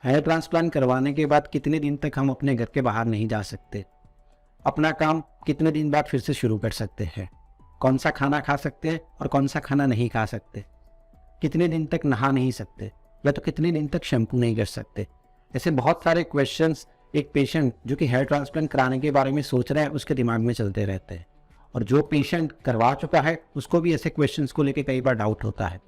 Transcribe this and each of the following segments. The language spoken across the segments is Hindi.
हेयर ट्रांसप्लांट करवाने के बाद कितने दिन तक हम अपने घर के बाहर नहीं जा सकते? अपना काम कितने दिन बाद फिर से शुरू कर सकते हैं? कौन सा खाना खा सकते हैं और कौन सा खाना नहीं खा सकते? कितने दिन तक नहा नहीं सकते या तो कितने दिन तक शैम्पू नहीं कर सकते? ऐसे बहुत सारे क्वेश्चंस एक पेशेंट जो कि हेयर ट्रांसप्लांट कराने के बारे में सोच रहा है उसके दिमाग में चलते रहते हैं। और जो पेशेंट करवा चुका है उसको भी ऐसे क्वेश्चंस को लेकर कई बार डाउट होता है।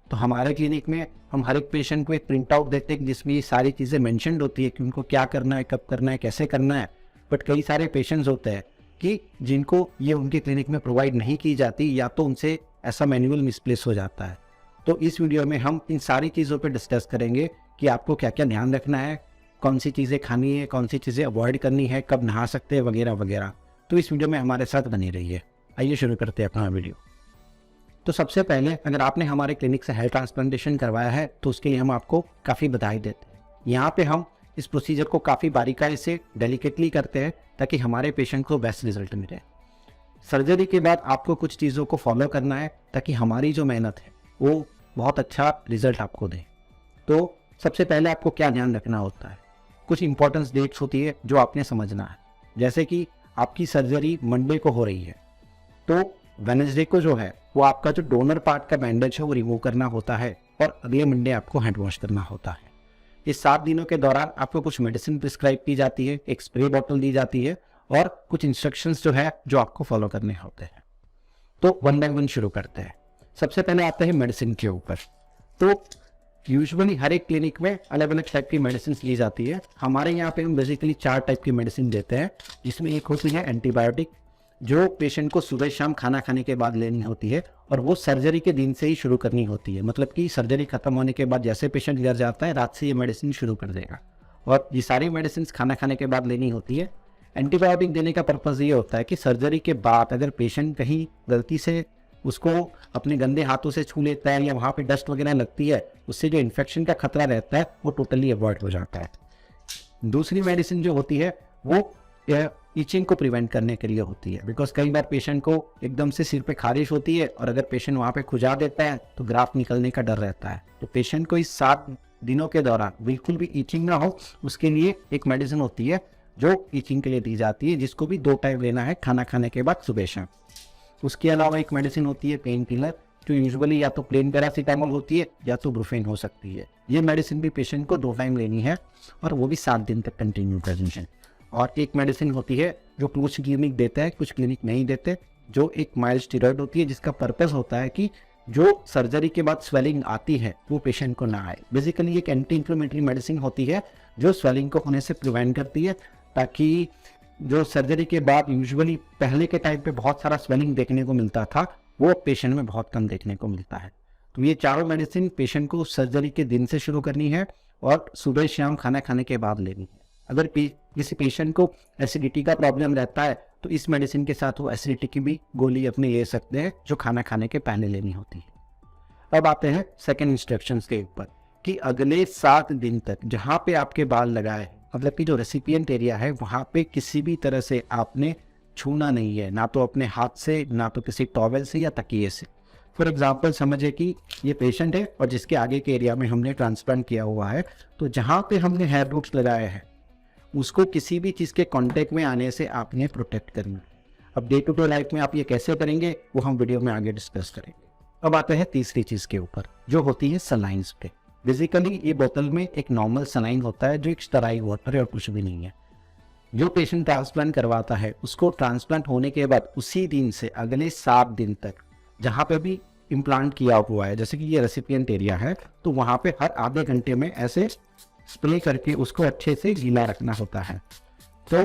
तो हमारे क्लिनिक में हम हर एक पेशेंट को एक प्रिंट आउट देते हैं जिसमें ये सारी चीज़ें मेंशन्ड होती है कि उनको क्या करना है, कब करना है, कैसे करना है। बट कई सारे पेशेंट्स होते हैं कि जिनको ये उनके क्लिनिक में प्रोवाइड नहीं की जाती या तो उनसे ऐसा मैनुअल मिसप्लेस हो जाता है। तो इस वीडियो में हम इन सारी चीज़ों पर डिस्कस करेंगे कि आपको क्या क्या ध्यान रखना है, कौन सी चीज़ें खानी है, कौन सी चीज़ें अवॉइड करनी है, कब नहा सकते हैं वगैरह वगैरह। तो इस वीडियो में हमारे साथ बनी रहिए। आइए शुरू करते हैं अपना वीडियो। तो सबसे पहले अगर आपने हमारे क्लिनिक से हेयर ट्रांसप्लांटेशन करवाया है तो उसके लिए हम आपको काफ़ी बधाई देते हैं। यहाँ पे हम इस प्रोसीजर को काफ़ी बारीकाई से डेलिकेटली करते हैं ताकि हमारे पेशेंट को बेस्ट रिजल्ट मिले। सर्जरी के बाद आपको कुछ चीज़ों को फॉलो करना है ताकि हमारी जो मेहनत है वो बहुत अच्छा रिजल्ट आपको दे। तो सबसे पहले आपको क्या ध्यान रखना होता है? कुछ इंपॉर्टेंस डेट्स होती है जो आपने समझना है। जैसे कि आपकी सर्जरी मंडे को हो रही है तो वेडनेसडे को जो है वो आपका जो डोनर पार्ट का बैंडेज है वो रिमूव करना होता है और अगले मंडे आपको हैंड वॉश करना होता है। इस 7 दिनों के दौरान आपको कुछ मेडिसिन प्रिस्क्राइब की जाती है, एक स्प्रे बॉटल दी जाती है और कुछ इंस्ट्रक्शंस जो है जो आपको फॉलो करने होते हैं। तो वन बाय वन शुरू करते हैं। सबसे पहले आते हैं मेडिसिन के ऊपर। तो यूजुअली हर एक क्लिनिक में अलग अलग टाइप की मेडिसिन ली जाती है। हमारे यहाँ पे हम बेसिकली 4 टाइप की मेडिसिन देते हैं, जिसमें एक होती है एंटीबायोटिक जो पेशेंट को सुबह शाम खाना खाने के बाद लेनी होती है और वो सर्जरी के दिन से ही शुरू करनी होती है। मतलब कि सर्जरी खत्म होने के बाद जैसे पेशेंट घर जाता है रात से ये मेडिसिन शुरू कर देगा और ये सारी मेडिसिन खाना खाने के बाद लेनी होती है। एंटीबायोटिक देने का पर्पज़ ये होता है कि सर्जरी के बाद अगर पेशेंट कहीं गलती से उसको अपने गंदे हाथों से छू लेता है या वहाँ पे डस्ट वगैरह लगती है, उससे जो इन्फेक्शन का खतरा रहता है वो टोटली अवॉइड हो जाता है। दूसरी मेडिसिन जो होती है वो ईचिंग को प्रिवेंट करने के लिए होती है। बिकॉज कई बार पेशेंट को एकदम से सिर पे खारिश होती है और अगर पेशेंट वहाँ पे खुजा देता है तो ग्राफ्ट निकलने का डर रहता है। तो पेशेंट को इस 7 दिनों के दौरान बिल्कुल भी ईचिंग ना हो उसके लिए एक मेडिसिन होती है जो ईचिंग के लिए दी जाती है, जिसको भी 2 टाइम लेना है, खाना खाने के बाद सुबह शाम। उसके अलावा एक मेडिसिन होती है पेन किलर जो यूजुअली या तो प्लेन पैरासीटामोल होती है या तो ब्रुफेन हो सकती है। ये मेडिसिन भी पेशेंट को 2 टाइम लेनी है और वो भी 7 दिन तक कंटिन्यू करनी है। और एक मेडिसिन होती है जो कुछ क्लिनिक देता है, कुछ क्लिनिक नहीं देते, जो एक माइल्ड स्टेरॉइड होती है जिसका पर्पस होता है कि जो सर्जरी के बाद स्वेलिंग आती है वो पेशेंट को ना आए। बेसिकली एक एंटी इन्फ्लेमेटरी मेडिसिन होती है जो स्वेलिंग को होने से प्रिवेंट करती है, ताकि जो सर्जरी के बाद यूजुअली पहले के टाइम पे बहुत सारा स्वेलिंग देखने को मिलता था वो पेशेंट में बहुत कम देखने को मिलता है। तो ये चारों मेडिसिन पेशेंट को सर्जरी के दिन से शुरू करनी है और सुबह शाम खाना खाने के बाद लेनी है। अगर किसी पेशेंट को एसिडिटी का प्रॉब्लम रहता है तो इस मेडिसिन के साथ वो एसिडिटी की भी गोली अपने ले सकते हैं जो खाना खाने के पहले लेनी होती है। अब आते हैं सेकंड इंस्ट्रक्शंस के ऊपर कि अगले 7 दिन तक जहाँ पे आपके बाल लगाए हैं, मतलब कि जो रेसिपिएंट एरिया है वहाँ पे किसी भी तरह से आपने छूना नहीं है, ना तो अपने हाथ से, ना तो किसी टॉवेल से या तकिए से। फॉर एग्जाम्पल समझे कि ये पेशेंट है और जिसके आगे के एरिया में हमने ट्रांसप्लांट किया हुआ है, तो जहाँ पे हमने हेयर रूट्स लगाए हैं उसको किसी भी चीज़ के कांटेक्ट में आने से आपने प्रोटेक्ट करना है। अब डे टू डे लाइफ में आप ये कैसे करेंगे वो हम वीडियो में आगे डिस्कस करेंगे। अब आते हैं तीसरी चीज़ के ऊपर जो होती है सलाइन स्प्रे। बेसिकली ये बोतल में एक नॉर्मल सलाइन होता है जो एक स्टेराइल वाटर है और कुछ भी नहीं है। जो पेशेंट ट्रांसप्लांट करवाता है उसको ट्रांसप्लांट होने के बाद उसी दिन से अगले 7 दिन तक जहाँ पे भी इम्प्लांट किया हुआ है, जैसे कि ये रेसिपिएंट एरिया है, तो वहाँ पे हर आधे घंटे में ऐसे स्प्रे करके उसको अच्छे से गीला रखना होता है। तो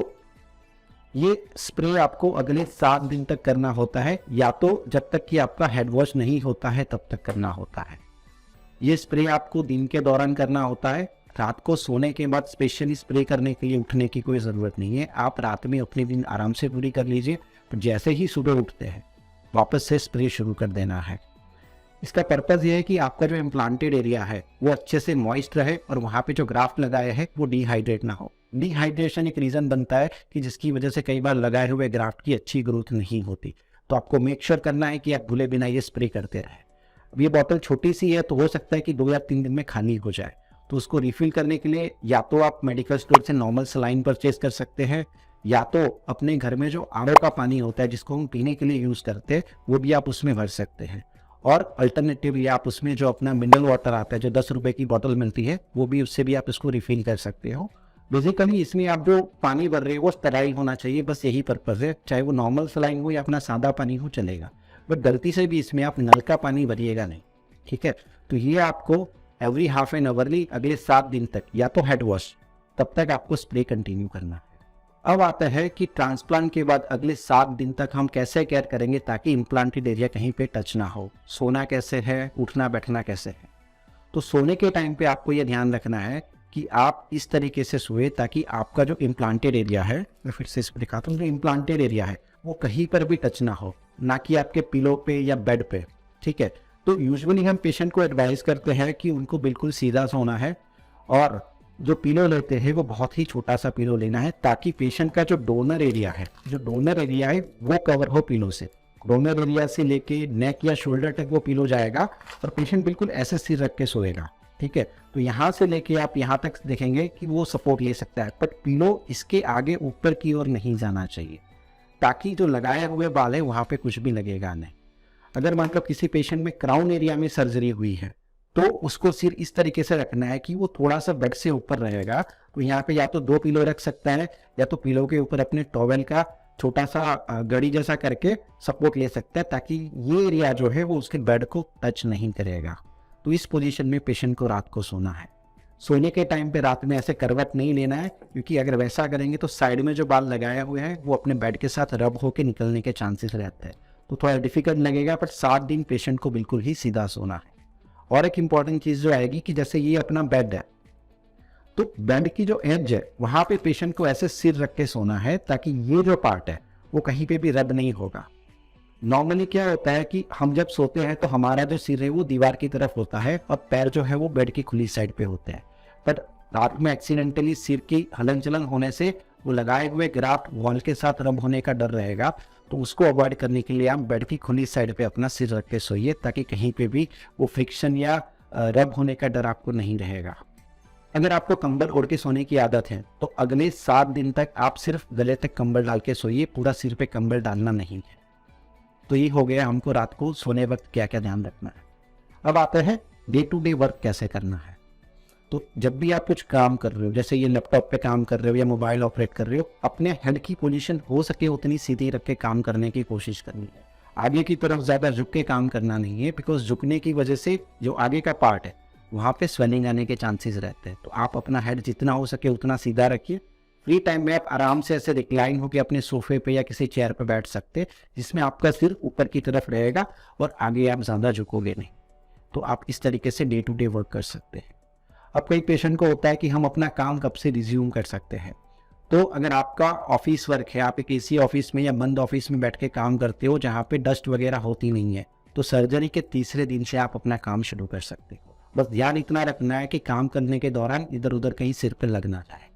ये स्प्रे आपको अगले 7 दिन तक करना होता है, या तो जब तक कि आपका हेड वॉश नहीं होता है तब तक करना होता है। ये स्प्रे आपको दिन के दौरान करना होता है। रात को सोने के बाद स्पेशली स्प्रे करने के लिए उठने की कोई ज़रूरत नहीं है। आप रात में अपनी दिन आराम से पूरी कर लीजिए, पर जैसे ही सुबह उठते हैं वापस से स्प्रे शुरू कर देना है। इसका पर्पज़ ये है कि आपका जो इम्प्लांटेड एरिया है वो अच्छे से मॉइस्ट रहे और वहाँ पे जो ग्राफ्ट लगाए हैं वो डिहाइड्रेट ना हो। डिहाइड्रेशन एक रीज़न बनता है कि जिसकी वजह से कई बार लगाए हुए ग्राफ्ट की अच्छी ग्रोथ नहीं होती। तो आपको मेक श्योर करना है कि आप भूले बिना ये स्प्रे करते रहें। अब ये बॉटल छोटी सी है तो हो सकता है कि 2 या 3 दिन में खाली हो जाए, तो उसको रिफिल करने के लिए या तो आप मेडिकल स्टोर से नॉर्मल सलाइन परचेज कर सकते हैं, या तो अपने घर में जो आरओ का पानी होता है जिसको हम पीने के लिए यूज़ करते हैं वो भी आप उसमें भर सकते हैं। और अल्टरनेटिवली आप उसमें जो अपना मिनरल वाटर आता है जो 10 रुपये की बॉटल मिलती है वो भी, उससे भी आप इसको रिफिल कर सकते हो। बेसिकली इसमें आप जो पानी भर रहे हो वो स्टेराइल होना चाहिए, बस यही पर्पज़ है। चाहे वो नॉर्मल सलाइन हो या अपना सादा पानी हो चलेगा, बट गलती से भी इसमें आप नल का पानी भरिएगा नहीं, ठीक है। तो ये आपको एवरी हाफ एन आवरली अगले 7 दिन तक या तो हेड वॉश, तब तक आपको स्प्रे कंटिन्यू करना है। अब आता है कि ट्रांसप्लांट के बाद अगले 7 दिन तक हम कैसे केयर करेंगे ताकि इम्प्लांटेड एरिया कहीं पे टच ना हो। सोना कैसे है, उठना बैठना कैसे है। तो सोने के टाइम पे आपको ये ध्यान रखना है कि आप इस तरीके से सोए ताकि आपका जो इम्प्लांटेड एरिया है, मैं फिर से इसको दिखाता हूँ, जो इम्प्लांटेड एरिया है वो कहीं पर भी टच ना हो, ना कि आपके पिलो पे या बेड पे, ठीक है। तो यूजुअली हम पेशेंट को एडवाइस करते हैं कि उनको बिल्कुल सीधा सोना है और जो पिलो लेते हैं वो बहुत ही छोटा सा पिलो लेना है ताकि पेशेंट का जो डोनर एरिया है वो कवर हो पिलो से। डोनर एरिया से लेके नेक या शोल्डर तक वो पिलो जाएगा और पेशेंट बिल्कुल ऐसे सिर रख के सोएगा, ठीक है। तो यहाँ से लेके आप यहाँ तक देखेंगे कि वो सपोर्ट ले सकता है, बट पिलो इसके आगे ऊपर की ओर नहीं जाना चाहिए ताकि जो लगाए हुए बाल है वहाँ पे कुछ भी लगेगा नहीं। अगर मान लो किसी पेशेंट में क्राउन एरिया में सर्जरी हुई है तो उसको सिर इस तरीके से रखना है कि वो थोड़ा सा बेड से ऊपर रहेगा। तो यहाँ पे या तो 2 पिलो रख सकता है या तो पिलो के ऊपर अपने टॉवेल का छोटा सा गड़ी जैसा करके सपोर्ट ले सकता है ताकि ये एरिया जो है वो उसके बेड को टच नहीं करेगा। तो इस पोजीशन में पेशेंट को रात को सोना है। सोने के टाइम पे रात में ऐसे करवट नहीं लेना है, क्योंकि अगर वैसा करेंगे तो साइड में जो बाल लगाए हुए हैं वो अपने बेड के साथ रब होकर निकलने के चांसेस रहते हैं, तो थोड़ा डिफिकल्ट लगेगा। बट 7 दिन पेशेंट को बिल्कुल ही सीधा सोना है। और एक इम्पॉर्टेंट चीज़ जो आएगी कि जैसे ये अपना बेड है तो बेड की जो एज है वहाँ पे पेशेंट को ऐसे सिर रख के सोना है ताकि ये जो पार्ट है वो कहीं पे भी रब नहीं होगा। नॉर्मली क्या होता है कि हम जब सोते हैं तो हमारा जो सिर है वो दीवार की तरफ होता है और पैर जो है वो बेड की खुली साइड पे होते हैं, बट रात में एक्सीडेंटली सिर की हलन चलन होने से वो लगाए हुए ग्राफ्ट वॉल के साथ रब होने का डर रहेगा। तो उसको अवॉइड करने के लिए आप बेड की खुली साइड पे अपना सिर रख के सोइए ताकि कहीं पे भी वो फ्रिक्शन या रब होने का डर आपको नहीं रहेगा। अगर आपको कंबल ओढ़ के सोने की आदत है तो अगले 7 दिन तक आप सिर्फ गले तक कंबल डाल के सोइए, पूरा सिर पे कंबल डालना नहीं है। तो ये हो गया हमको रात को सोने वक्त क्या क्या ध्यान रखना है। अब आता है डे टू डे वर्क कैसे करना है। तो जब भी आप कुछ काम कर रहे हो, जैसे ये लैपटॉप पे काम कर रहे हो या मोबाइल ऑपरेट कर रहे हो, अपने हेड की पोजीशन हो सके उतनी सीधी रख के काम करने की कोशिश करनी है। आगे की तरफ ज़्यादा झुक के काम करना नहीं है, बिकॉज झुकने की वजह से जो आगे का पार्ट है वहाँ पे स्वेलिंग आने के चांसेस रहते हैं। तो आप अपना हेड जितना हो सके उतना सीधा रखिए। फ्री टाइम में आप आराम से ऐसे रिक्लाइन होकर अपने सोफे पे या किसी चेयर पे बैठ सकते हैं जिसमें आपका सिर ऊपर की तरफ रहेगा और आगे आप ज़्यादा झुकोगे नहीं। तो आप इस तरीके से डे टू डे वर्क कर सकते हैं। अब कई पेशेंट को होता है कि हम अपना काम कब से रिज्यूम कर सकते हैं। तो अगर आपका ऑफिस वर्क है, आप एक एसी ऑफिस में या बंद ऑफिस में बैठ के काम करते हो जहाँ पे डस्ट वगैरह होती नहीं है, तो सर्जरी के तीसरे दिन से आप अपना काम शुरू कर सकते हो। बस ध्यान इतना रखना है कि काम करने के दौरान इधर उधर कहीं सिर पर लग ना जाए।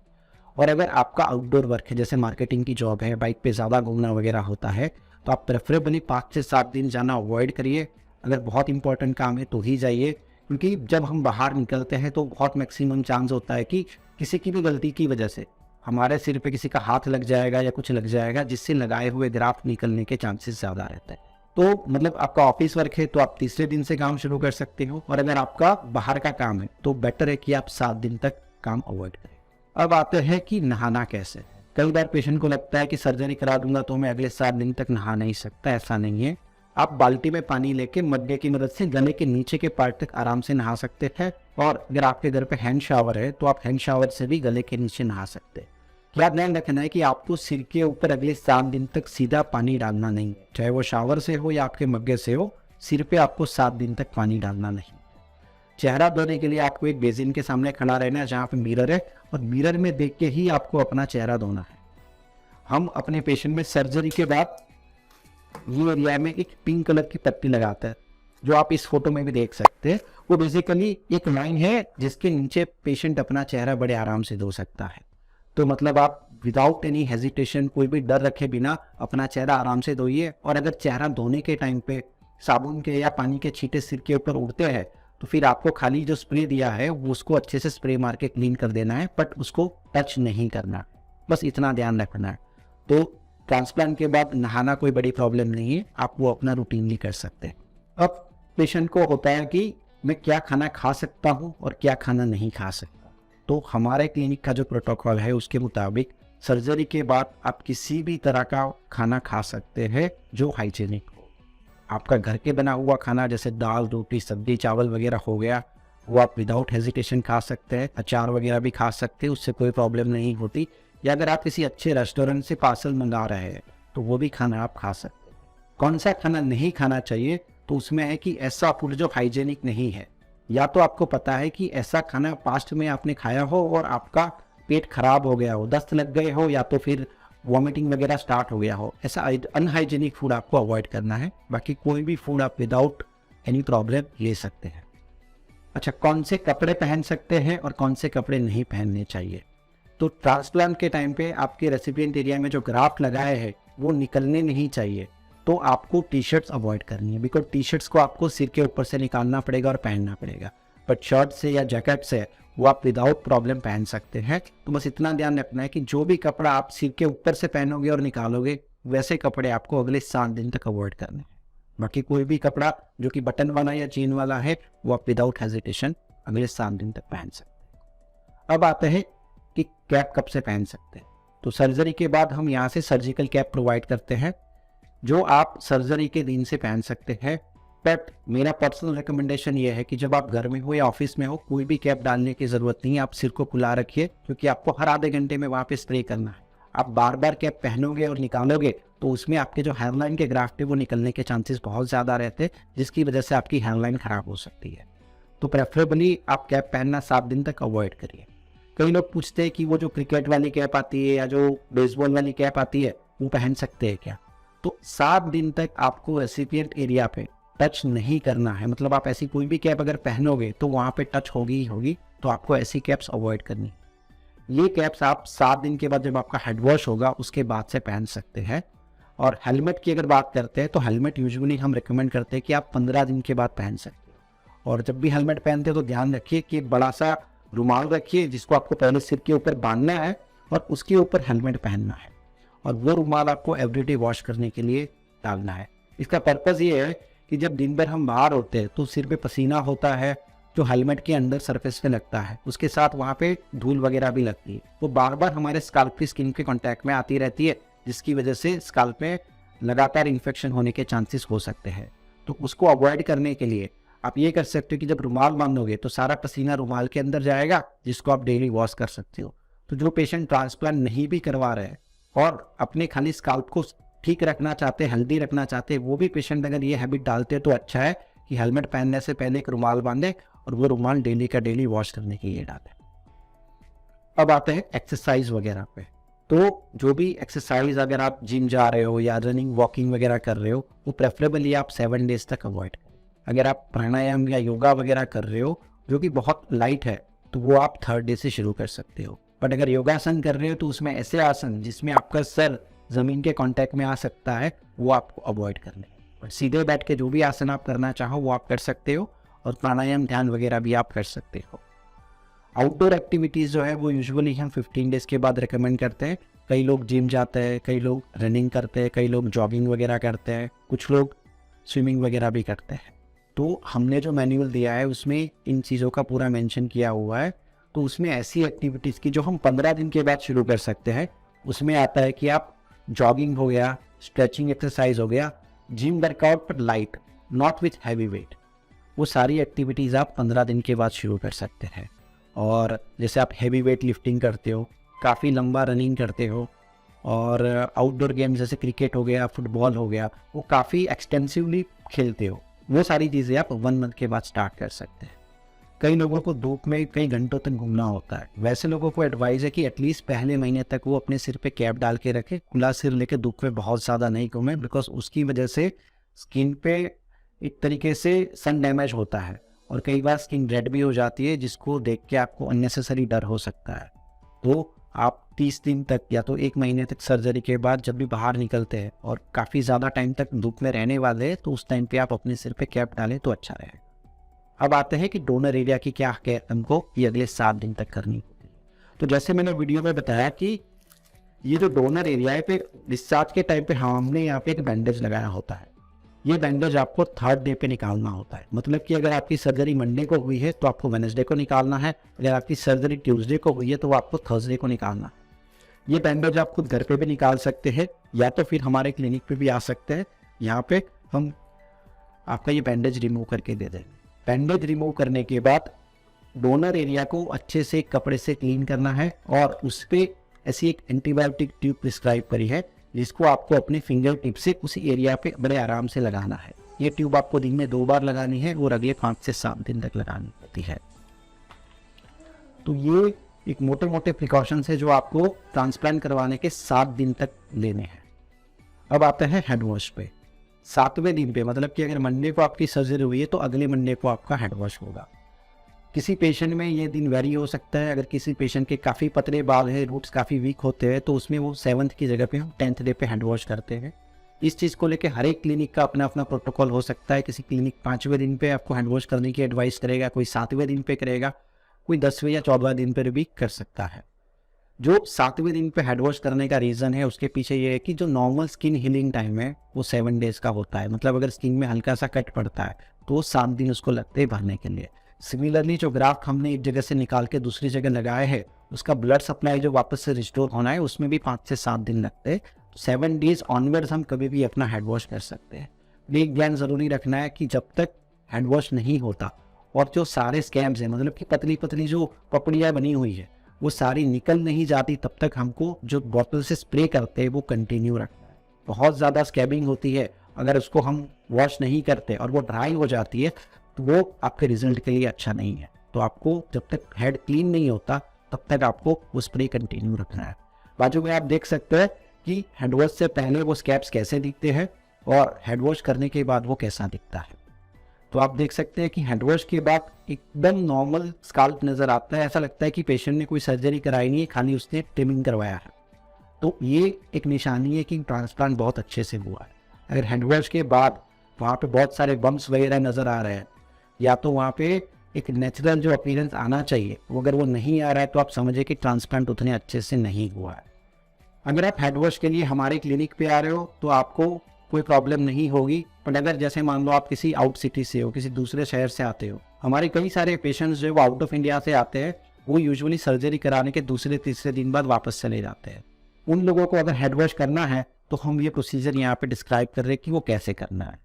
और अगर आपका आउटडोर वर्क है, जैसे मार्केटिंग की जॉब है, बाइक पे ज़्यादा घूमना वगैरह होता है, तो आप प्रेफरेबली 5 से 7 दिन जाना अवॉइड करिए। अगर बहुत इंपॉर्टेंट काम है तो ही जाइए, क्योंकि जब हम बाहर निकलते हैं तो बहुत मैक्सिमम चांस होता है कि किसी की भी गलती की वजह से हमारे सिर पे किसी का हाथ लग जाएगा या कुछ लग जाएगा, जिससे लगाए हुए ग्राफ्ट निकलने के चांसेस ज़्यादा रहते हैं। तो मतलब आपका ऑफिस वर्क है तो आप तीसरे दिन से काम शुरू कर सकते हो, और अगर आपका बाहर का काम है तो बेटर है कि आप 7 दिन तक काम अवॉइड करें। अब आते हैं कि नहाना कैसे। कई बार पेशेंट को लगता है कि सर्जरी करा दूंगा तो मैं अगले 7 दिन तक नहा नहीं सकता। ऐसा नहीं है। आप बाल्टी में पानी लेके मग्गे की मदद से गले के नीचे के पार्ट तक आराम से नहा सकते हैं, और अगर आपके घर पे हैंड शावर है तो आप हैंड शावर से भी गले के नीचे नहा सकते हैं। क्या ध्यान रखना है कि आपको सिर के ऊपर अगले 7 दिन तक सीधा पानी डालना नहीं है, चाहे वो शावर से हो या आपके मग्गे से हो, सिर पे आपको 7 दिन तक पानी डालना नहीं। चेहरा धोने के लिए आपको एक बेसिन के सामने खड़ा रहना है जहाँ पे मिरर है, और मिरर में देख के ही आपको अपना चेहरा धोना है। हम अपने पेशेंट में सर्जरी के बाद ये एरिया में एक पिंक कलर की पट्टी लगाता है, जो आप इस फोटो में भी देख सकते हैं। वो बेसिकली एक लाइन है जिसके नीचे पेशेंट अपना चेहरा बड़े आराम से धो सकता है। तो मतलब आप विदाउट एनी हेजिटेशन, कोई भी डर रखे बिना अपना चेहरा आराम से धोइए। और अगर चेहरा धोने के टाइम पे साबुन के या पानी के छींटे सिर के ऊपर उड़ते हैं तो फिर आपको खाली जो स्प्रे दिया है वो उसको अच्छे से स्प्रे मार के क्लीन कर देना है, बट उसको टच नहीं करना, बस इतना ध्यान रखना है। तो ट्रांसप्लांट के बाद नहाना कोई बड़ी प्रॉब्लम नहीं है, आप वो अपना रूटीनली कर सकते हैं। अब पेशेंट को होता है कि मैं क्या खाना खा सकता हूँ और क्या खाना नहीं खा सकता। तो हमारे क्लिनिक का जो प्रोटोकॉल है उसके मुताबिक सर्जरी के बाद आप किसी भी तरह का खाना खा सकते हैं जो हाइजीनिक हो। आपका घर के बना हुआ खाना जैसे दाल रोटी सब्जी चावल वगैरह हो गया, वो आप विदाउट हेजिटेशन खा सकते हैं। अचार वगैरह भी खा सकते हैं, उससे कोई प्रॉब्लम नहीं होती। या अगर आप किसी अच्छे रेस्टोरेंट से पार्सल मंगा रहे हैं तो वो भी खाना आप खा सकते हैं। कौन सा खाना नहीं खाना चाहिए, तो उसमें है कि ऐसा फूड जो हाइजीनिक नहीं है, या तो आपको पता है कि ऐसा खाना पास्ट में आपने खाया हो और आपका पेट खराब हो गया हो, दस्त लग गए हो, या तो फिर वॉमिटिंग वगैरह स्टार्ट हो गया हो। ऐसा अनहाइजीनिक फूड आपको अवॉइड करना है। बाकी कोई भी फूड आप विदाउट एनी प्रॉब्लम ले सकते हैं। अच्छा, कौन से कपड़े पहन सकते हैं और कौन से कपड़े नहीं पहनने चाहिए। तो ट्रांसप्लांट के टाइम पे आपके रेसिपिएंट एरिया में जो ग्राफ्ट लगाए हैं वो निकलने नहीं चाहिए, तो आपको टी शर्ट्स अवॉइड करनी है, बिकॉज टी शर्ट्स को आपको सिर के ऊपर से निकालना पड़ेगा और पहनना पड़ेगा। बट शर्ट से या जैकेट से वो आप विदाउट प्रॉब्लम पहन सकते हैं। तो बस इतना ध्यान रखना है कि जो भी कपड़ा आप सिर के ऊपर से पहनोगे और निकालोगे, वैसे कपड़े आपको अगले 7 दिन तक अवॉइड करने हैं। बाकी कोई भी कपड़ा जो कि बटन वाला या चेन वाला है वो आप विदाउट हेजिटेशन अगले 7 दिन तक पहन सकते हैं। अब आते हैं कि कैप कब से पहन सकते हैं। तो सर्जरी के बाद हम यहाँ से सर्जिकल कैप प्रोवाइड करते हैं, जो आप सर्जरी के दिन से पहन सकते हैं। बट मेरा पर्सनल रिकमेंडेशन ये है कि जब आप घर में हो या ऑफिस में हो, कोई भी कैप डालने की ज़रूरत नहीं है। आप सिर को खुला रखिए, क्योंकि आपको हर आधे घंटे में वहाँ पे स्प्रे करना है। आप बार बार कैप पहनोगे और निकालोगे तो उसमें आपके जो हेयरलाइन के ग्राफ्ट है वो निकलने के चांसेस बहुत ज़्यादा रहते हैं, जिसकी वजह से आपकी हेयरलाइन ख़राब हो सकती है। तो प्रेफरेबली आप कैप पहनना 7 दिन तक अवॉइड करिए। कई लोग पूछते हैं कि वो जो क्रिकेट वाली कैप आती है या जो बेसबॉल वाली कैप आती है वो पहन सकते हैं क्या। तो 7 दिन तक आपको रेसिपिएंट एरिया पे टच नहीं करना है। मतलब आप ऐसी कोई भी कैप अगर पहनोगे तो वहाँ पे टच होगी ही होगी, तो आपको ऐसी कैप्स अवॉइड करनी। ये कैप्स आप 7 दिन के बाद जब आपका हेड वॉश होगा उसके बाद से पहन सकते हैं। और हेलमेट की अगर बात करते हैं तो हेलमेट यूजुअली हम रिकमेंड करते हैं कि आप 15 दिन के बाद पहन सकते हो। और जब भी हेलमेट पहनते हो तो ध्यान रखिए कि एक बड़ा सा रुमाल रखिए जिसको आपको पहले सिर के ऊपर बांधना है और उसके ऊपर हेलमेट पहनना है, और वो रुमाल आपको एवरीडे वॉश करने के लिए डालना है। इसका पर्पज़ ये है कि जब दिन भर हम बाहर होते हैं तो सिर पे पसीना होता है जो हेलमेट के अंदर सरफेस पे लगता है, उसके साथ वहाँ पे धूल वगैरह भी लगती है, वो बार बार हमारे स्काल्प की स्किन के कांटेक्ट में आती रहती है, जिसकी वजह से स्काल्प में लगातार इन्फेक्शन होने के चांसेस हो सकते हैं। तो उसको अवॉइड करने के लिए आप ये कर सकते हो कि जब रुमाल बांधोगे तो सारा पसीना रुमाल के अंदर जाएगा, जिसको आप डेली वॉश कर सकते हो। तो जो पेशेंट ट्रांसप्लांट नहीं भी करवा रहे हैं और अपने खाली स्काल्प को ठीक रखना चाहते हैं, हेल्दी रखना चाहते हैं, वो भी पेशेंट अगर ये हैबिट डालते हैं तो अच्छा है कि हेलमेट पहनने से पहले एक रुमाल बांधे और वो रुमाल डेली का डेली वॉश करने के लिए डालें। अब आते हैं एक्सरसाइज वगैरह पे। तो जो भी एक्सरसाइज अगर आप जिम जा रहे हो या रनिंग वॉकिंग वगैरह कर रहे हो वो प्रेफरेबली आप 7 डेज तक अवॉइड करें। अगर आप प्राणायाम या योगा वगैरह कर रहे हो जो कि बहुत लाइट है तो वो आप 3rd डे से शुरू कर सकते हो। बट अगर योगासन कर रहे हो तो उसमें ऐसे आसन जिसमें आपका सर ज़मीन के कांटेक्ट में आ सकता है वो आपको अवॉइड करने हैं। बट सीधे बैठ के जो भी आसन आप करना चाहो वो आप कर सकते हो, और प्राणायाम ध्यान वगैरह भी आप कर सकते हो। आउटडोर एक्टिविटीज़ जो है वो यूजुअली हम 15 डेज़ के बाद रिकमेंड करते हैं। कई लोग जिम जाते हैं, कई लोग रनिंग करते हैं, कई लोग जॉगिंग वगैरह करते हैं, कुछ लोग स्विमिंग वगैरह भी करते हैं। तो हमने जो मैनुअल दिया है उसमें इन चीज़ों का पूरा मेंशन किया हुआ है। तो उसमें ऐसी एक्टिविटीज़ की जो हम 15 दिन के बाद शुरू कर सकते हैं, उसमें आता है कि आप जॉगिंग हो गया, स्ट्रेचिंग एक्सरसाइज हो गया, जिम वर्कआउट पर light, not with heavy weight, वो सारी एक्टिविटीज़ आप 15 दिन के बाद शुरू कर सकते हैं। और जैसे आप हैवी वेट लिफ्टिंग करते हो, काफ़ी लंबा रनिंग करते हो, और आउटडोर गेम्स जैसे क्रिकेट हो गया, फुटबॉल हो गया, वो काफ़ी एक्सटेंसिवली खेलते हो, वो सारी चीज़ें आप 1 मंथ के बाद स्टार्ट कर सकते हैं। कई लोगों को धूप में कई घंटों तक घूमना होता है, वैसे लोगों को एडवाइस है कि एटलीस्ट पहले महीने तक वो अपने सिर पे कैप डाल के रखे, खुला सिर लेके धूप में बहुत ज़्यादा नहीं घूमे, बिकॉज उसकी वजह से स्किन पे एक तरीके से सन डैमेज होता है और कई बार स्किन रेड भी हो जाती है, जिसको देख के आपको अननेसेसरी डर हो सकता है। तो आप 30 दिन तक या तो 1 महीने तक सर्जरी के बाद जब भी बाहर निकलते हैं और काफ़ी ज़्यादा टाइम तक धूप में रहने वाले हैं तो उस टाइम पे आप अपने सिर पे कैप डालें तो अच्छा रहेगा। अब आते हैं कि डोनर एरिया की क्या है, हमको ये अगले 7 दिन तक करनी होती है। तो जैसे मैंने वीडियो में बताया कि ये जो डोनर एरिया है पे डिस्चार्ज के टाइम पे हमने यहाँ पे एक बैंडेज लगाया होता है। ये बैंडेज आपको 3rd डे पे निकालना होता है। मतलब कि अगर आपकी सर्जरी मंडे को हुई है तो आपको वेडनेसडे को निकालना है, अगर आपकी सर्जरी ट्यूसडे को हुई है तो आपको थर्सडे को निकालना है। ये बैंडेज आप खुद घर पे भी निकाल सकते हैं या तो फिर हमारे क्लिनिक पे भी आ सकते हैं। यहाँ पे हम आपका ये बैंडेज रिमूव करके दे देंगे। बैंडेज रिमूव करने के बाद डोनर एरिया को अच्छे से कपड़े से क्लीन करना है और उस पर ऐसी एक एंटीबायोटिक ट्यूब प्रिस्क्राइब करी है जिसको आपको अपने फिंगर टिप से उसी एरिया पे बड़े आराम से लगाना है। ये ट्यूब आपको दिन में 2 बार लगानी है और अगले 5 से 7 दिन तक लगानी होती है। तो ये एक मोटे मोटे प्रिकॉशंस है जो आपको ट्रांसप्लांट करवाने के 7 दिन तक लेने हैं। अब आते हैं हेड वॉश पे। 7वें दिन पे, मतलब कि अगर मंडे को आपकी सर्जरी हुई है तो अगले मंडे को आपका हेड वॉश होगा। किसी पेशेंट में ये दिन वेरी हो सकता है। अगर किसी पेशेंट के काफ़ी पतले बाल हैं, रूट्स काफ़ी वीक होते हैं, तो उसमें वो 7th की जगह पे हम 10th डे पे हैंड वॉश करते हैं। इस चीज़ को लेके हर एक क्लिनिक का अपना अपना प्रोटोकॉल हो सकता है। किसी क्लिनिक 5वें दिन पे आपको हैंड वॉश करने की एडवाइस करेगा, कोई 7वें दिन पे करेगा, कोई 10वें या 14वें दिन पर भी कर सकता है। जो 7वें दिन पे हैंड वॉश करने का रीज़न है उसके पीछे ये है कि जो नॉर्मल स्किन हीलिंग टाइम है वो 7 डेज़ का होता है। मतलब अगर स्किन में हल्का सा कट पड़ता है तो 7 दिन उसको लगते हैं भरने के लिए। सिमिलरली जो ग्राफ्ट हमने एक जगह से निकाल के दूसरी जगह लगाए हैं उसका ब्लड सप्लाई जो वापस से रिस्टोर होना है उसमें भी 5 से 7 दिन लगते हैं। तो 7 डेज ऑनवर्ड्स हम कभी भी अपना हैंड वॉश कर सकते हैं। एक ध्यान ज़रूरी रखना है कि जब तक हैंड वॉश नहीं होता और जो सारे स्कैब्स हैं, मतलब कि पतली पतली जो पपड़ियाँ बनी हुई है वो सारी निकल नहीं जाती, तब तक हमको जो बॉटल से स्प्रे करते हैं वो कंटिन्यू रखना है। बहुत ज़्यादा स्कैबिंग होती है, अगर उसको हम वॉश नहीं करते और वो ड्राई हो जाती है तो वो आपके रिजल्ट के लिए अच्छा नहीं है। तो आपको जब तक हेड क्लीन नहीं होता तब तक आपको वो स्प्रे कंटिन्यू रखना है। बाजू में आप देख सकते हैं कि हैंड वॉश से पहले वो स्कैब्स कैसे दिखते हैं और हैंड वॉश करने के बाद वो कैसा दिखता है। तो आप देख सकते हैं कि हैंड वॉश के बाद एकदम नॉर्मल स्काल्प नज़र आता है। ऐसा लगता है कि पेशेंट ने कोई सर्जरी कराई नहीं है, खाली उसने ट्रिमिंग करवाया है। तो ये एक निशानी है कि ट्रांसप्लांट बहुत अच्छे से हुआ है। अगर हैंड वॉश के बाद वहाँ पे बहुत सारे बम्प्स वगैरह नज़र आ रहे हैं या तो वहाँ पे एक नेचुरल जो अपीयरेंस आना चाहिए वो अगर वो नहीं आ रहा है तो आप समझिए कि ट्रांसप्लांट उतने अच्छे से नहीं हुआ है। अगर आप हैंड वॉश के लिए हमारे क्लिनिक पे आ रहे हो तो आपको कोई प्रॉब्लम नहीं होगी। बट अगर जैसे मान लो आप किसी आउट सिटी से हो, किसी दूसरे शहर से आते हो, हमारे कई सारे पेशेंट्स जो वो आउट ऑफ इंडिया से आते हैं, वो यूजुअली सर्जरी कराने के दूसरे तीसरे दिन बाद वापस चले जाते हैं। उन लोगों को अगर हैंड वॉश करना है तो हम ये प्रोसीजर यहाँ पे डिस्क्राइब कर रहे हैं कि वो कैसे करना है।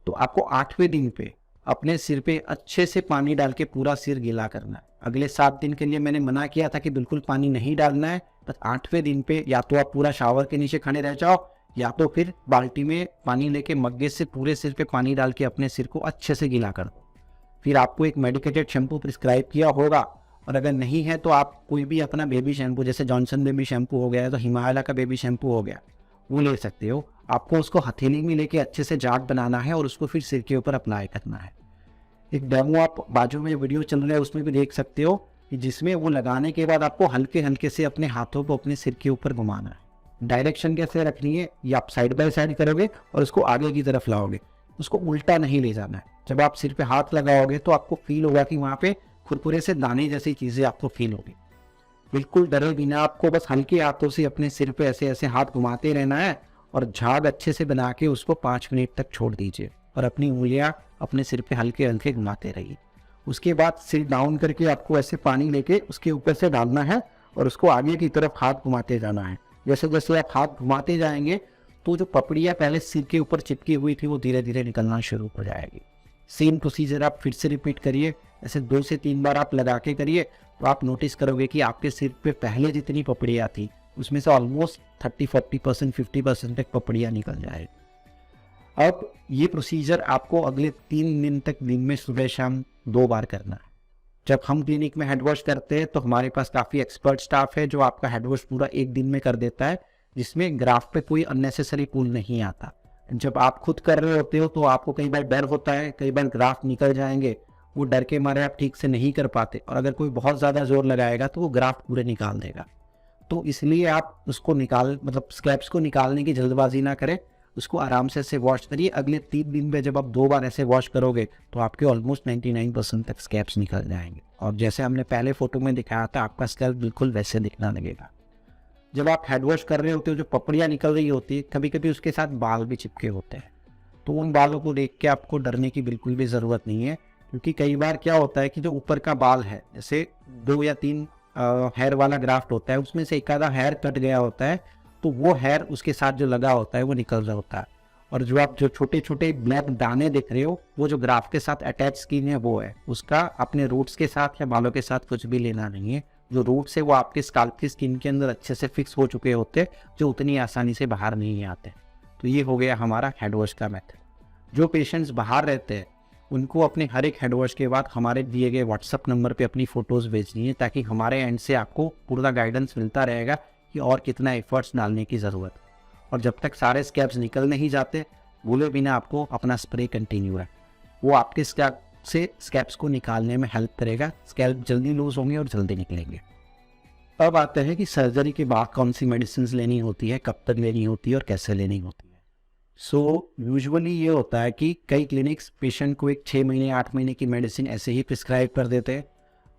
तो आपको 8वें दिन पे अपने सिर पे अच्छे से पानी डाल के पूरा सिर गीला करना है। अगले 7 दिन के लिए मैंने मना किया था कि बिल्कुल पानी नहीं डालना है, बस 8वें दिन पे या तो आप पूरा शावर के नीचे खड़े रह जाओ या तो फिर बाल्टी में पानी लेके मग्गे से पूरे सिर पे पानी डाल के अपने सिर को अच्छे से गीला कर दो। फिर आपको एक मेडिकेटेड शैम्पू प्रिस्क्राइब किया होगा और अगर नहीं है तो आप कोई भी अपना बेबी शैम्पू, जैसे जॉनसन बेबी शैम्पू हो गया है तो हिमालय का बेबी शैम्पू हो गया, वो ले सकते हो। आपको उसको हथेली में लेके अच्छे से जाट बनाना है और उसको फिर सिर के ऊपर अप्लाई करना है। एक डेमो आप बाजू में वीडियो चल रहा है उसमें भी देख सकते हो कि जिसमें वो लगाने के बाद आपको हल्के हल्के से अपने हाथों को अपने सिर के ऊपर घुमाना है। डायरेक्शन कैसे रखनी है, ये आप साइड बाय साइड करोगे और उसको आगे की तरफ लाओगे, उसको उल्टा नहीं ले जाना है। जब आप सिर पे हाथ लगाओगे तो आपको फील होगा कि वहाँ पे खुरपुरे से दाने जैसी चीज़ें आपको फील होगी। बिल्कुल डरे बिना आपको बस हल्के हाथों से अपने सिर पे ऐसे ऐसे हाथ घुमाते रहना है और झाग अच्छे से बना के उसको 5 मिनट तक छोड़ दीजिए और अपनी उंगलियां अपने सिर पे हल्के हल्के घुमाते रहिए। उसके बाद सिर डाउन करके आपको ऐसे पानी लेके उसके ऊपर से डालना है और उसको आगे की तरफ हाथ घुमाते जाना है। जैसे जैसे आप हाथ घुमाते जाएंगे तो जो पपड़ियाँ पहले सिर के ऊपर चिपकी हुई थी वो धीरे धीरे निकलना शुरू हो जाएगी। सेम प्रोसीजर आप फिर से रिपीट करिए, ऐसे 2 से 3 बार आप लगा के करिए तो आप नोटिस करोगे कि आपके सिर पे पहले जितनी पपड़ियाँ थी उसमें से ऑलमोस्ट 30-40%, 50% तक पपड़ियाँ निकल जाएगी। अब ये प्रोसीजर आपको अगले 3 दिन तक दिन में सुबह शाम 2 बार करना है। जब हम क्लिनिक में हेड वॉश करते हैं तो हमारे पास काफ़ी एक्सपर्ट स्टाफ है जो आपका हेड वॉश पूरा 1 दिन में कर देता है, जिसमें ग्राफ पे कोई अननेसेसरी पुल नहीं आता। जब आप खुद कर रहे होते हो तो आपको कई बार डर होता है, कई बार ग्राफ निकल जाएंगे, वो डर के मारे आप ठीक से नहीं कर पाते और अगर कोई बहुत ज़्यादा जोर लगाएगा तो वो ग्राफ पूरे निकाल देगा। तो इसलिए आप उसको मतलब स्क्रैप्स को निकालने की जल्दबाजी ना करें, उसको आराम से ऐसे वॉश करिए। अगले 3 दिन में जब आप 2 बार ऐसे वॉश करोगे तो आपके ऑलमोस्ट 99% तक स्कैब्स निकल जाएंगे, और जैसे हमने पहले फोटो में दिखाया था आपका स्कैल्प बिल्कुल वैसे दिखना लगेगा। जब आप हेड वॉश कर रहे होते हो, जो पपड़ियाँ निकल रही होती है, कभी कभी उसके साथ बाल भी चिपके होते हैं, तो उन बालों को देख के आपको डरने की बिल्कुल भी ज़रूरत नहीं है, क्योंकि कई बार क्या होता है कि जो ऊपर का बाल है, जैसे 2 या 3 हेयर वाला ग्राफ्ट होता है, उसमें से एक आधा हेयर कट गया होता है, तो वो हेयर उसके साथ जो लगा होता है वो निकल रहा होता है। और जो आप जो छोटे छोटे ब्लैक दाने दिख रहे हो, वो जो ग्राफ्ट के साथ अटैच स्किन है वो है, उसका अपने रूट्स के साथ या बालों के साथ कुछ भी लेना नहीं है। जो रूट्स है वो आपके स्काल्प की स्किन के अंदर अच्छे से फिक्स हो चुके होते हैं, जो उतनी आसानी से बाहर नहीं आते। तो ये हो गया हमारा हेड वॉश का मेथड। जो पेशेंट्स बाहर रहते हैं उनको अपने हर एक हेड वॉश के बाद हमारे दिए गए व्हाट्सअप नंबर पे अपनी फ़ोटोज़ भेजनी है, ताकि हमारे एंड से आपको पूरा गाइडेंस मिलता रहेगा कि और कितना एफर्ट्स डालने की ज़रूरत है। और जब तक सारे स्कैब्स निकल नहीं जाते, भूले बिना आपको अपना स्प्रे कंटिन्यू है, वो आपके स्कैल्प से स्कैब्स को निकालने में हेल्प करेगा। स्कैल्प जल्दी लूज होंगे और जल्दी निकलेंगे। अब आते हैं कि सर्जरी के बाद कौन सी मेडिसिन लेनी होती है, कब तक लेनी होती है और कैसे लेनी होती है। सो यूजुअली ये होता है कि कई क्लिनिक्स पेशेंट को एक 6 महीने 8 महीने की मेडिसिन ऐसे ही प्रिस्क्राइब कर देते हैं,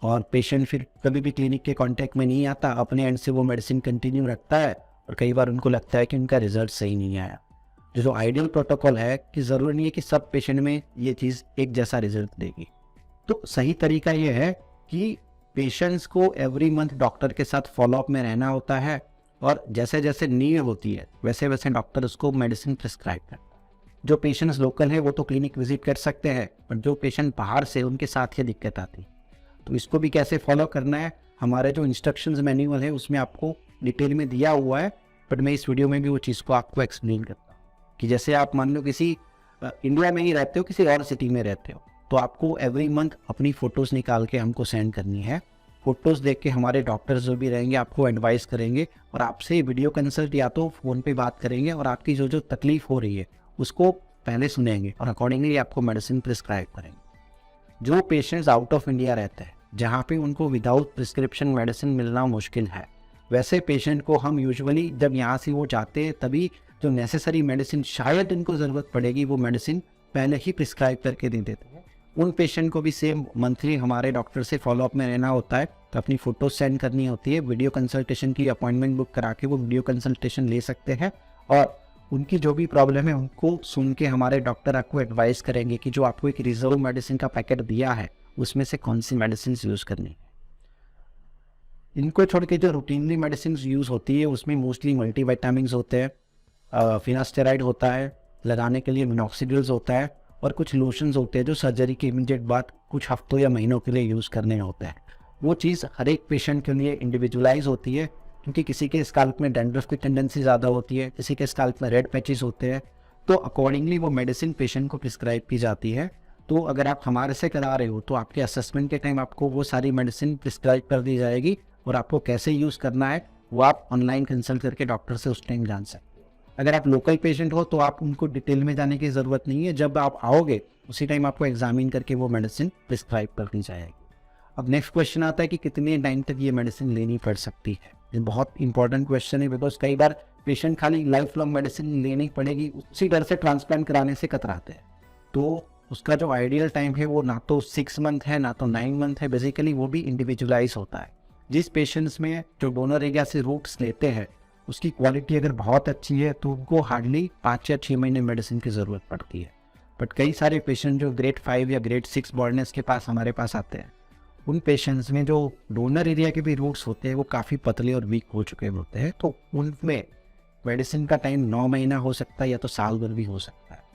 और पेशेंट फिर कभी भी क्लिनिक के कांटेक्ट में नहीं आता, अपने एंड से वो मेडिसिन कंटिन्यू रखता है, और कई बार उनको लगता है कि उनका रिजल्ट सही नहीं आया। जो आइडियल प्रोटोकॉल है कि ज़रूरी नहीं है कि सब पेशेंट में ये चीज़ एक जैसा रिजल्ट देगी। तो सही तरीका ये है कि पेशेंट्स को एवरी मंथ डॉक्टर के साथ फॉलोअप में रहना होता है, और जैसे जैसे नीड होती है वैसे वैसे डॉक्टर उसको मेडिसिन प्रिस्क्राइब करता है। जो पेशेंट्स लोकल है वो तो क्लिनिक विजिट कर सकते हैं, पर जो पेशेंट बाहर से, उनके साथ ये दिक्कत आती है। तो इसको भी कैसे फॉलो करना है, हमारे जो इंस्ट्रक्शंस मैनुअल है उसमें आपको डिटेल में दिया हुआ है, बट मैं इस वीडियो में भी वो चीज़ को आपको एक्सप्लेन करता हूँ कि जैसे आप मान लो किसी इंडिया में ही रहते हो, किसी और सिटी में रहते हो, तो आपको एवरी मंथ अपनी फ़ोटोज़ निकाल के हमको सेंड करनी है। फ़ोटोज़ देख के हमारे डॉक्टर्स जो भी रहेंगे आपको एडवाइस करेंगे, और आपसे वीडियो कंसल्ट या तो फ़ोन पे बात करेंगे, और आपकी जो जो तकलीफ़ हो रही है उसको पहले सुनेंगे और अकॉर्डिंगली आपको मेडिसिन प्रिस्क्राइब करेंगे। जो पेशेंट्स आउट ऑफ इंडिया रहते हैं, जहाँ पे उनको विदाउट प्रिस्क्रिप्शन मेडिसिन मिलना मुश्किल है, वैसे पेशेंट को हम यूजुअली जब यहाँ से वो जाते हैं तभी जो नेसेसरी मेडिसिन शायद इनको ज़रूरत पड़ेगी वो मेडिसिन पहले ही प्रिस्क्राइब करके दे देते हैं। उन पेशेंट को भी सेम मंथली हमारे डॉक्टर से फॉलोअप में रहना होता है, तो अपनी फ़ोटो सेंड करनी होती है। वीडियो कंसल्टेशन की अपॉइंटमेंट बुक करा के वो वीडियो कंसल्टेशन ले सकते हैं, और उनकी जो भी प्रॉब्लम है उनको सुन के हमारे डॉक्टर आपको एडवाइस करेंगे कि जो आपको एक रिजर्व मेडिसिन का पैकेट दिया है उसमें से कौन सी मेडिसिन यूज़ करनी है। इनको छोड़ के जो रूटीनली मेडिसिन यूज़ होती है उसमें मोस्टली मल्टीविटामिन्स होते हैं, फिनास्टेराइड होता है, लगाने के लिए मिनॉक्सिडिल्स होता है, और कुछ लोशंस होते हैं जो सर्जरी के इमीडिएट बाद कुछ हफ्तों या महीनों के लिए यूज़ करने होते हैं। वो चीज़ हर एक पेशेंट के लिए इंडिविजुअलाइज होती है, क्योंकि किसी के स्काल्प में डैंड्रफ की टेंडेंसी ज़्यादा होती है, किसी के स्काल्प में रेड पैचेस होते हैं, तो अकॉर्डिंगली वो मेडिसिन पेशेंट को प्रिस्क्राइब की जाती है। तो अगर आप हमारे से करा रहे हो तो आपके असेसमेंट के टाइम आपको वो सारी मेडिसिन प्रिस्क्राइब कर दी जाएगी, और आपको कैसे यूज़ करना है वो आप ऑनलाइन कंसल्ट करके डॉक्टर से उस टाइम जान सकते हो। अगर आप लोकल पेशेंट हो तो आप उनको डिटेल में जाने की ज़रूरत नहीं है, जब आप आओगे उसी टाइम आपको एग्जामिन करके वो मेडिसिन प्रिस्क्राइब कर दी जाएगी। अब नेक्स्ट क्वेश्चन आता है कि कितने टाइम तक ये मेडिसिन लेनी पड़ सकती है। ये बहुत इंपॉर्टेंट क्वेश्चन है, बिकॉज कई बार पेशेंट खाली लाइफ लॉन्ग मेडिसिन लेनी पड़ेगी उसी डर से ट्रांसप्लांट कराने से कतराते हैं। तो उसका जो आइडियल टाइम है वो ना तो 6 मंथ है ना तो 9 मंथ है, बेसिकली वो भी इंडिविजुअलाइज होता है। जिस पेशेंट्स में जो डोनर एरिया से रूट्स लेते हैं उसकी क्वालिटी अगर बहुत अच्छी है तो उनको हार्डली 5 या 6 महीने मेडिसिन की ज़रूरत पड़ती है। बट कई सारे पेशेंट जो ग्रेड 5 या ग्रेड 6 बॉर्डनेस के पास हमारे पास आते हैं, उन पेशेंट्स में जो डोनर एरिया के भी रूट्स होते हैं वो काफ़ी पतले और वीक हो चुके होते हैं, तो उनमें मेडिसिन का टाइम 9 महीना हो सकता है या तो साल भर भी हो सकता है।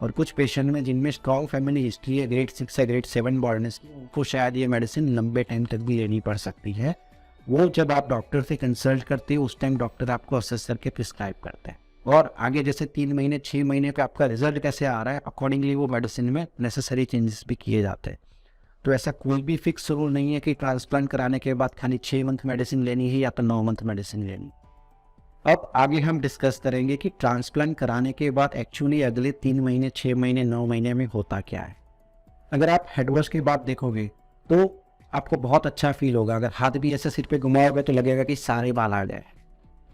और कुछ पेशेंट में जिनमें स्ट्रॉन्ग फैमिली हिस्ट्री है, ग्रेड 6 या ग्रेड 7 बॉर्डनेस की, उनको शायद ये मेडिसिन लंबे टाइम तक भी लेनी पड़ सकती है। वो जब आप डॉक्टर से कंसल्ट करते हो उस टाइम डॉक्टर आपको असेस करके प्रिस्क्राइब करते हैं, और आगे जैसे 3 महीने 6 महीने पे आपका रिजल्ट कैसे आ रहा है अकॉर्डिंगली वो मेडिसिन में नेसेसरी चेंजेस भी किए जाते हैं। तो ऐसा कोई भी फिक्स रूल नहीं है कि ट्रांसप्लांट कराने के बाद खाली 6 मंथ मेडिसिन लेनी है या तो 9 मंथ मेडिसिन लेनी। अब आगे हम डिस्कस करेंगे कि ट्रांसप्लांट कराने के बाद एक्चुअली अगले 3 महीने 6 महीने 9 महीने में होता क्या है। अगर आप हेड वॉश के बाद देखोगे तो आपको बहुत अच्छा फील होगा। अगर हाथ भी ऐसे सिर पे घुमाओगे तो लगेगा कि सारे बाल आ गए,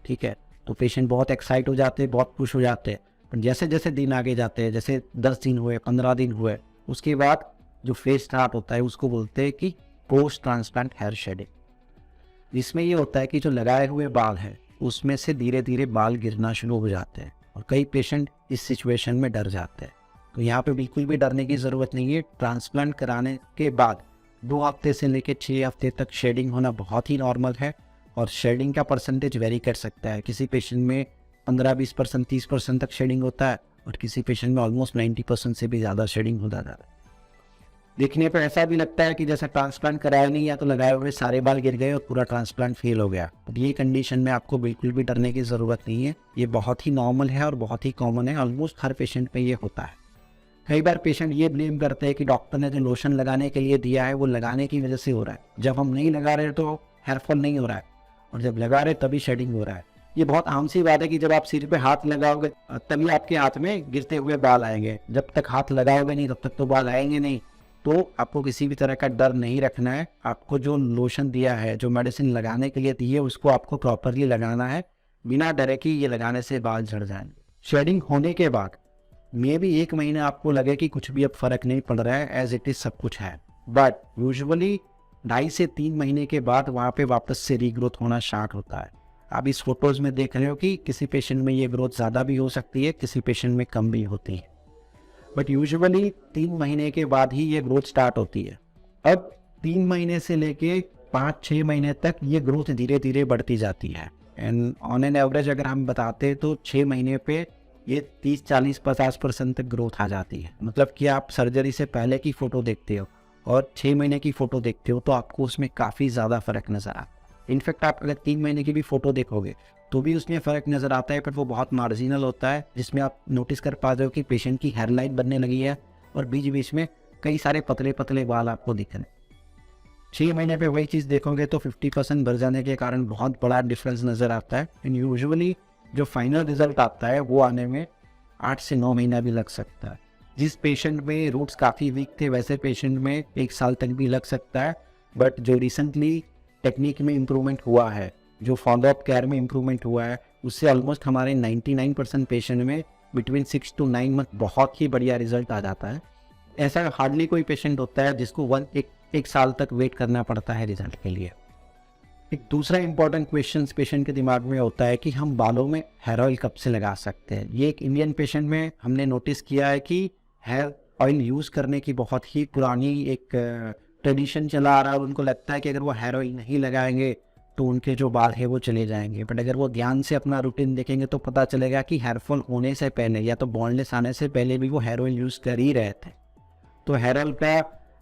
ठीक है। तो पेशेंट बहुत एक्साइट हो जाते हैं, बहुत खुश हो जाते हैं। पर जैसे जैसे दिन आगे जाते हैं, जैसे 10 दिन हुए, 15 दिन हुए, उसके बाद जो फेज स्टार्ट होता है उसको बोलते हैं कि पोस्ट ट्रांसप्लांट हेयर शेडिंग। जिसमें ये होता है कि जो लगाए हुए बाल हैं उसमें से धीरे धीरे बाल गिरना शुरू हो जाते हैं और कई पेशेंट इस सिचुएशन में डर जाते हैं। तो यहाँ पे बिल्कुल भी डरने की ज़रूरत नहीं है। ट्रांसप्लांट कराने के बाद 2 हफ्ते से लेकर 6 हफ्ते तक शेडिंग होना बहुत ही नॉर्मल है और शेडिंग का परसेंटेज वेरी कर सकता है। किसी पेशेंट में 15-20%, 30% तक शेडिंग होता है और किसी पेशेंट में ऑलमोस्ट 90% से भी ज़्यादा शेडिंग हो जाता है। देखने पर ऐसा भी लगता है कि जैसा ट्रांसप्लांट कराया नहीं, या तो लगाए हुए सारे बाल गिर गए और पूरा ट्रांसप्लांट फेल हो गया। तो ये कंडीशन में आपको बिल्कुल भी डरने की ज़रूरत नहीं है। ये बहुत ही नॉर्मल है और बहुत ही कॉमन है, ऑलमोस्ट हर पेशेंट में ये होता है। कई बार पेशेंट ये ब्लेम करते हैं कि डॉक्टर ने जो लोशन लगाने के लिए दिया है वो लगाने की वजह से हो रहा है, जब हम नहीं लगा रहे तो हेयर फॉल नहीं हो रहा है और जब लगा रहे तभी शेडिंग हो रहा है। ये बहुत आम सी बात है कि जब आप सिर पे हाथ लगाओगे तभी आपके हाथ में गिरते हुए बाल आएंगे। जब तक हाथ लगाओगे नहीं तब तक तो बाल आएंगे नहीं। तो आपको किसी भी तरह का डर नहीं रखना है। आपको जो लोशन दिया है, जो मेडिसिन लगाने के लिए दी है, उसको आपको प्रॉपरली लगाना है बिना डरे कि ये लगाने से बाल झड़ जाएंगे। शेडिंग होने के बाद मे भी 1 महीना आपको लगे कि कुछ भी अब फर्क नहीं पड़ रहा है, एज इट इज सब कुछ है, बट यूजुअली 2.5 से 3 महीने के बाद वहाँ पे वापस से रीग्रोथ होना स्टार्ट होता है। आप इस फोटोज में देख रहे हो कि किसी पेशेंट में ये ग्रोथ ज़्यादा भी हो सकती है, किसी पेशेंट में कम भी होती है, बट यूजुअली 3 महीने के बाद ही ये ग्रोथ स्टार्ट होती है। अब 3 महीने से लेके 5-6 महीने तक ये ग्रोथ धीरे धीरे बढ़ती जाती है एंड ऑन एन एवरेज अगर हम बताते हैं तो 6 महीने पे ये 30-40-50% तक ग्रोथ आ जाती है। मतलब कि आप सर्जरी से पहले की फ़ोटो देखते हो और 6 महीने की फ़ोटो देखते हो तो आपको उसमें काफ़ी ज़्यादा फ़र्क नज़र आता है। इनफैक्ट आप अगर 3 महीने की भी फ़ोटो देखोगे तो भी उसमें फ़र्क नज़र आता है, पर वो बहुत मार्जिनल होता है, जिसमें आप नोटिस कर पाते हो कि पेशेंट की हेयर लाइन बनने लगी है और बीच बीच में कई सारे पतले पतले बाल आपको दिख रहे हैं। 6 महीने पे वही चीज़ देखोगे तो 50% बढ़ जाने के कारण बहुत बड़ा डिफरेंस नज़र आता है। एंड यूजुअली जो फाइनल रिजल्ट आता है वो आने में 8 से 9 महीना भी लग सकता है। जिस पेशेंट में रूट्स काफ़ी वीक थे वैसे पेशेंट में 1 साल तक भी लग सकता है। बट जो रिसेंटली टेक्निक में इम्प्रूवमेंट हुआ है, जो फॉलोअप केयर में इम्प्रूवमेंट हुआ है, उससे ऑलमोस्ट हमारे 99% पेशेंट में बिटवीन 6 to 9 मंथ बहुत ही बढ़िया रिजल्ट आ जाता है। ऐसा हार्डली कोई पेशेंट होता है जिसको एक साल तक वेट करना पड़ता है रिजल्ट के लिए। एक दूसरा इंपॉर्टेंट क्वेश्चन पेशेंट के दिमाग में होता है कि हम बालों में हेयर ऑयल कब से लगा सकते हैं। ये एक इंडियन पेशेंट में हमने नोटिस किया है कि हेयर ऑयल यूज़ करने की बहुत ही पुरानी एक ट्रेडिशन चला आ रहा है और उनको लगता है कि अगर वो हेयर ऑयल नहीं लगाएंगे तो उनके जो बाल है वो चले जाएंगे। बट अगर वो ध्यान से अपना रूटीन देखेंगे तो पता चलेगा कि हेयर फॉल होने से पहले या तो बॉन्डलेस आने से पहले भी वो हेयर ऑयल यूज़ कर ही रहे थे। तो हेयर ऑयल का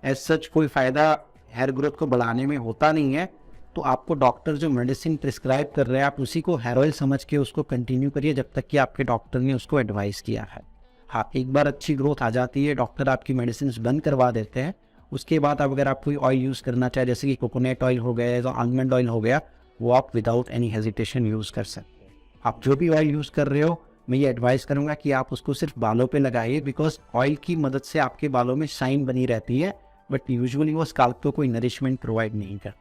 एज सच कोई फ़ायदा हेयर ग्रोथ को बढ़ाने में होता नहीं है। तो आपको डॉक्टर जो मेडिसिन प्रिस्क्राइब कर रहे हैं आप उसी को हेयर ऑयल समझ के उसको कंटिन्यू करिए जब तक कि आपके डॉक्टर ने उसको एडवाइस किया है। हाँ, एक बार अच्छी ग्रोथ आ जाती है, डॉक्टर आपकी मेडिसिन बंद करवा देते हैं, उसके बाद अब अगर आप कोई ऑयल यूज़ करना चाहे जैसे कि कोकोनट ऑयल हो गया या आलमंड ऑयल हो गया, वो आप विदाउट एनी हेजिटेशन यूज़ कर सकते हैं। आप जो भी ऑयल यूज़ कर रहे हो मैं ये एडवाइस करूँगा कि आप उसको सिर्फ बालों पे लगाइए, बिकॉज ऑयल की मदद से आपके बालों में शाइन बनी रहती है, बट यूजुअली वो स्काल्प को कोई नरिशमेंट प्रोवाइड नहीं करता।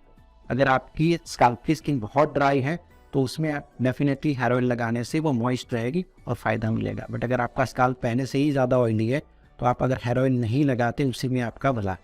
अगर आपकी स्काल्प की स्किन बहुत ड्राई है तो उसमें आप डेफिनेटली हेयर ऑयल लगाने से वो मॉइस्ट रहेगी और फ़ायदा मिलेगा। बट अगर आपका स्काल्प पहले से ही ज़्यादा ऑयली है तो आप अगर हेयर ऑयल नहीं लगाते उसी में आपका भला।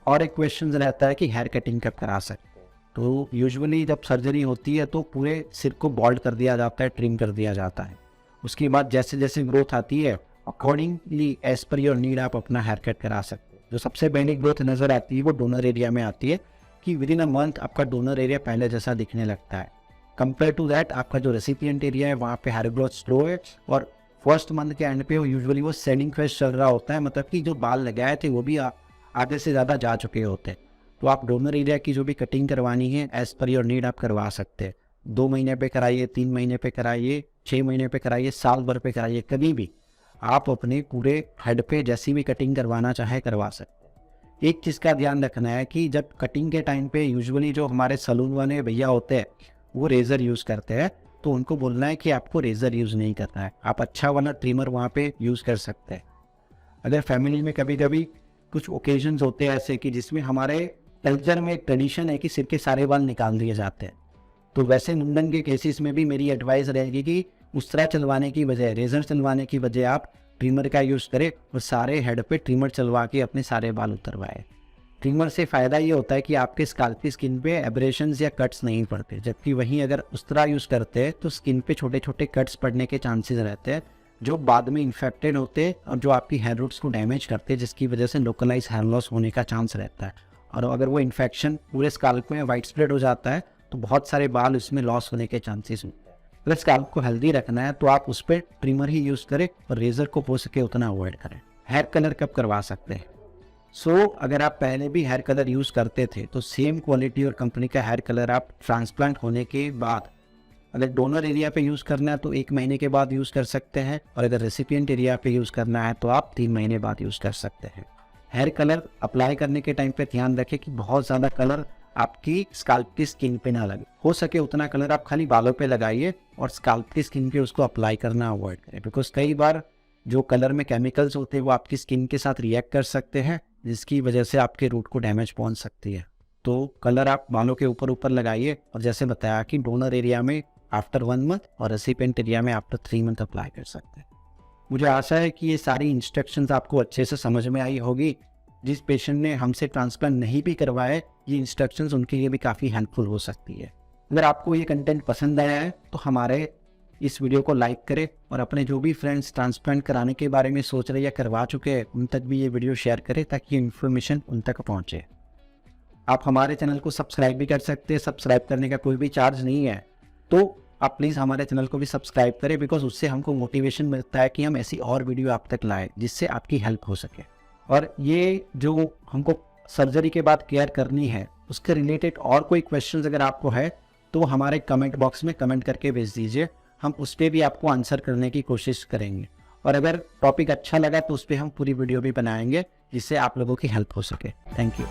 और एक क्वेश्चन रहता है कि हेयर कटिंग कब करा सकते हैं। तो यूजुअली जब सर्जरी होती है तो पूरे सिर को बॉल्ड कर दिया जाता है, ट्रिम कर दिया जाता है। उसके बाद जैसे जैसे ग्रोथ आती है अकॉर्डिंगली एज पर योर नीड आप अपना हेयर कट करा सकते हैं। जो सबसे पहली ग्रोथ नज़र आती है वो डोनर एरिया में आती है कि विदिन अ मंथ आपका डोनर एरिया पहले जैसा दिखने लगता है। कंपेयर टू दैट आपका जो रेसिपिएंट एरिया है वहाँ पे हेयर ग्रोथ स्लो है और फर्स्ट मंथ के एंड पे यूजुअली वो सेडिंग फेज चल रहा होता है, मतलब कि जो बाल लगाए थे वो भी आधे से ज़्यादा जा चुके होते हैं। तो आप डोनर एरिया की जो भी कटिंग करवानी है एज पर योर नीड आप करवा सकते हैं। 2 महीने पे कराइए, 3 महीने पे कराइए, 6 महीने पे कराइए, साल भर पे कराइए, कभी भी आप अपने पूरे हेड पे जैसी भी कटिंग करवाना चाहे करवा सकते हैं। एक चीज़ का ध्यान रखना है कि जब कटिंग के टाइम पे यूजुअली जो हमारे सलून वाले भैया होते हैं वो रेज़र यूज़ करते हैं, तो उनको बोलना है कि आपको रेज़र यूज़ नहीं करना है, आप अच्छा वाला ट्रिमर वहाँ पे यूज़ कर सकते हैं। अगर फैमिली में कभी कभी कुछ ओकेजन्स होते हैं ऐसे कि जिसमें हमारे कल्चर में एक ट्रेडिशन है कि सिर के सारे बाल निकाल दिए जाते हैं, तो वैसे मुंडन के केसेस में भी मेरी एडवाइस रहेगी कि उस्तरा चलवाने की बजाय, रेजर चलवाने की बजाय आप ट्रिमर का यूज़ करें और सारे हेड पे ट्रिमर चलवा के अपने सारे बाल उतरवाएं। ट्रिमर से फ़ायदा ये होता है कि आपके स्काल्प की स्किन पे एब्रेशंस या कट्स नहीं पड़ते, जबकि वहीं अगर उस्तरा यूज़ करते हैं तो स्किन पे छोटे छोटे कट्स पड़ने के चांसेस रहते हैं, जो बाद में इन्फेक्टेड होते हैं और जो आपकी हेयर रूट्स को डैमेज करते हैं, जिसकी वजह से लोकलाइज हेयर लॉस होने का चांस रहता है। और अगर वो इन्फेक्शन पूरे स्काल्प में वाइड स्प्रेड हो जाता है तो बहुत सारे बाल उसमें लॉस होने के चांसेस होते हैं। अगर स्काल्प को हेल्दी रखना है तो आप उस पर ट्रिमर ही यूज़ करें और रेजर को हो सके उतना अवॉइड करें। हेयर कलर कब करवा सकते हैं? अगर आप पहले भी हेयर कलर यूज़ करते थे तो सेम क्वालिटी और कंपनी का हेयर कलर आप ट्रांसप्लांट होने के बाद, अगर डोनर एरिया पे यूज़ करना है तो 1 महीने के बाद यूज़ कर सकते हैं, और अगर रेसिपिएंट एरिया पे यूज़ करना है तो आप 3 महीने बाद यूज़ कर सकते हैं। हेयर कलर अप्लाई करने के टाइम पे ध्यान रखें कि बहुत ज़्यादा कलर आपकी स्काल्प की स्किन पे ना लगे। हो सके उतना कलर आप खाली बालों पे लगाइए और स्काल्प की स्किन पे उसको अप्लाई करना अवॉइड करें, बिकॉज कई बार जो कलर में केमिकल्स होते हैं वो आपकी स्किन के साथ रिएक्ट कर सकते हैं, जिसकी वजह से आपके रूट को डैमेज पहुंच सकती है। तो कलर आप बालों के ऊपर लगाइए, और जैसे बताया कि डोनर एरिया में आफ्टर 1 मंथ और रेसिपिएंट एरिया में आफ्टर 3 मंथ अप्लाई कर सकते हैं। मुझे आशा है कि ये सारी इंस्ट्रक्शंस आपको अच्छे से समझ में आई होगी। जिस पेशेंट ने हमसे ट्रांसप्लांट नहीं भी करवाया, ये इंस्ट्रक्शंस उनके लिए भी काफ़ी हेल्पफुल हो सकती है। अगर आपको ये कंटेंट पसंद आया है तो हमारे इस वीडियो को लाइक करें, और अपने जो भी फ्रेंड्स ट्रांसप्लांट कराने के बारे में सोच रहे या करवा चुके हैं उन तक भी ये वीडियो शेयर करें ताकि ये इन्फॉर्मेशन उन तक पहुँचे। आप हमारे चैनल को सब्सक्राइब भी कर सकते हैं, सब्सक्राइब करने का कोई भी चार्ज नहीं है, तो आप प्लीज़ हमारे चैनल को भी सब्सक्राइब करें, बिकॉज उससे हमको मोटिवेशन मिलता है कि हम ऐसी और वीडियो आप तक लाएं जिससे आपकी हेल्प हो सके। और ये जो हमको सर्जरी के बाद केयर करनी है उसके रिलेटेड और कोई क्वेश्चंस अगर आपको है तो हमारे कमेंट बॉक्स में कमेंट करके भेज दीजिए, हम उस पर भी आपको आंसर करने की कोशिश करेंगे। और अगर टॉपिक अच्छा लगा तो उस पर हम पूरी वीडियो भी बनाएंगे जिससे आप लोगों की हेल्प हो सके। Thank you.